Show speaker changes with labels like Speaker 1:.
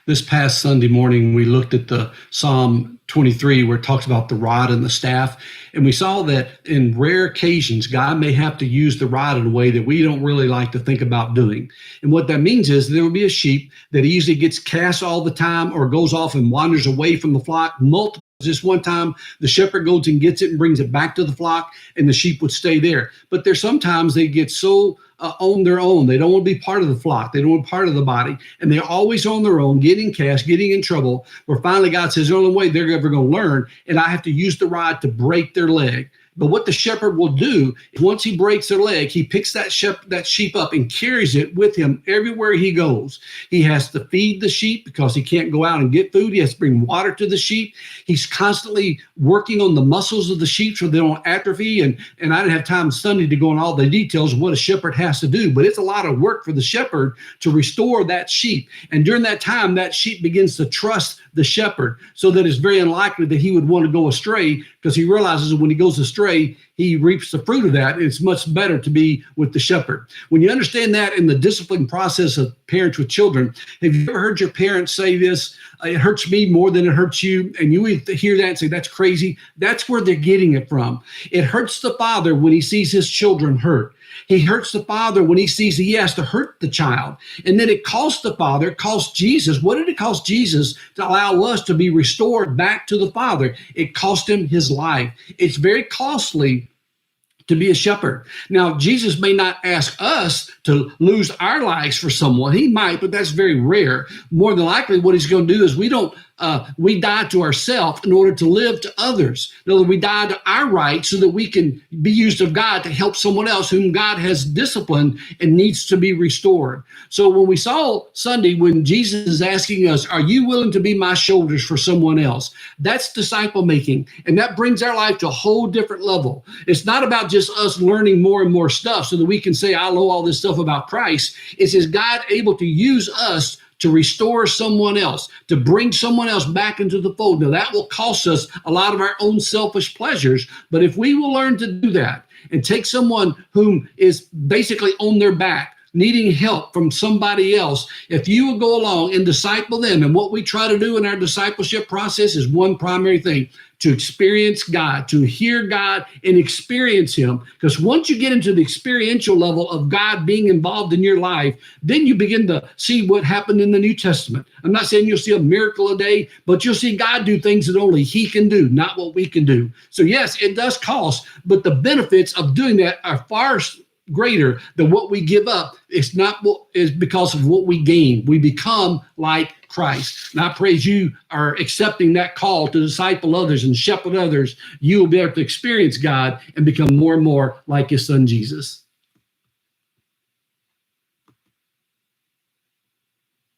Speaker 1: This past Sunday morning, we looked at the Psalm 23, where it talks about the rod and the staff. And we saw that in rare occasions, God may have to use the rod in a way that we don't really like to think about doing. And what that means is there will be a sheep that easily gets cast all the time or goes off and wanders away from the flock multiple. Just one time, the shepherd goes and gets it and brings it back to the flock, and the sheep would stay there. But there's sometimes they get so on their own. They don't want to be part of the flock. They don't want part of the body. And they're always on their own, getting cast, getting in trouble, where finally God says the only way they're ever going to learn, and I have to use the rod to break their leg. But what the shepherd will do, once he breaks their leg, he picks that sheep up and carries it with him everywhere he goes. He has to feed the sheep because he can't go out and get food. He has to bring water to the sheep. He's constantly working on the muscles of the sheep so they don't atrophy. And I didn't have time Sunday to go on all the details of what a shepherd has to do, but it's a lot of work for the shepherd to restore that sheep. And during that time, that sheep begins to trust the shepherd, so that it's very unlikely that he would want to go astray, because he realizes that when he goes astray, he reaps the fruit of that. It's much better to be with the shepherd. When you understand that in the discipline process of parents with children, have you ever heard your parents say this? It hurts me more than it hurts you. And you hear that and say, that's crazy. That's where they're getting it from. It hurts the father when he sees his children hurt. He hurts the father when he sees he has to hurt the child. And then it costs the father, it costs Jesus. What did it cost Jesus to allow us to be restored back to the Father? It cost him his life. It's very costly to be a shepherd. Now, Jesus may not ask us to lose our lives for someone. He might, but that's very rare. More than likely, what he's going to do is we die to ourselves in order to live to others. In other words, we die to our rights so that we can be used of God to help someone else whom God has disciplined and needs to be restored. So when we saw Sunday, when Jesus is asking us, are you willing to be my shoulders for someone else? That's disciple making. And that brings our life to a whole different level. It's not about just us learning more and more stuff so that we can say, I know all this stuff about Christ. It's is God able to use us to restore someone else, to bring someone else back into the fold. Now, that will cost us a lot of our own selfish pleasures, but if we will learn to do that and take someone whom is basically on their back, needing help from somebody else, if you will go along and disciple them, and what we try to do in our discipleship process is one primary thing, to experience God, to hear God and experience him. Because once you get into the experiential level of God being involved in your life, then you begin to see what happened in the New Testament. I'm not saying you'll see a miracle a day, but you'll see God do things that only he can do, not what we can do. So yes, it does cost, but the benefits of doing that are far greater than what we give up. It's not what is because of what we gain. We become like Christ. And I praise you are accepting that call to disciple others and shepherd others. You will be able to experience God and become more and more like his son, Jesus.